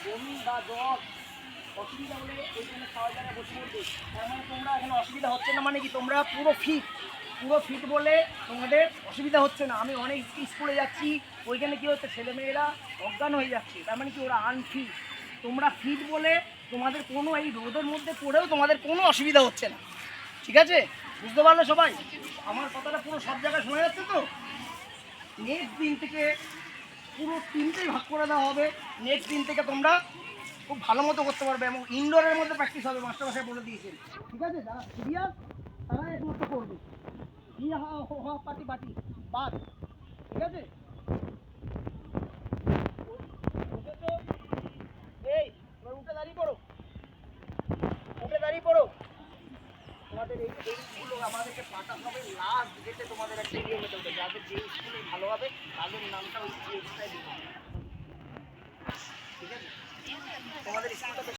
বমি বা জ্বর অসুবিধা হলে ওইখানে খাওয়ার জায়গায় বসে পড়বে। তার মানে তোমরা এখানে অসুবিধা হচ্ছে না, মানে কি তোমরা পুরো ফিট বলে তোমাদের অসুবিধা হচ্ছে না। আমি অনেক স্কুলে যাচ্ছি, ওইখানে কী হচ্ছে, ছেলেমেয়েরা অজ্ঞান হয়ে যাচ্ছে, তার মানে কি ওরা আনফিট। তোমরা ফিট বলে তোমাদের কোনো এই রোদের মধ্যে পড়েও তোমাদের কোনো অসুবিধা হচ্ছে না, ঠিক আছে? বুঝতে পারলে সবাই? আমার কথাটা পুরো সব জায়গায় শোনা যাচ্ছে তো? নেক্সট দিন থেকে পুরো টিমটাই ভাগ করে দেওয়া হবে। নেক্সট দিন থেকে তোমরা খুব ভালো মতো করতে পারবে এবং ইনডোরের মধ্যে প্র্যাকটিস হবে, মাস্টারমশাই বলে দিয়েছেন, ঠিক আছে? যারা সিরিয়াস তারা একমাত্র করবে। হি হা হো হা পাটি পাটি বাদ, ঠিক আছে? বুঝেছো? এই এবার উঠে দাঁড়িয়ে পড়ো, উঠে দাঁড়িয়ে পড়ো। তোমাদের এইগুলো আমাদেরকে পাঠাতে হবে লাস্ট ডেটে। তোমাদের একটা ইয়ে মেতে হবে, যাদের যে স্কুলে ভালো হবে তাদের নামটা ওই এক্সট্রা দিতে হবে, ঠিক আছে? তোমাদের স্কুলটা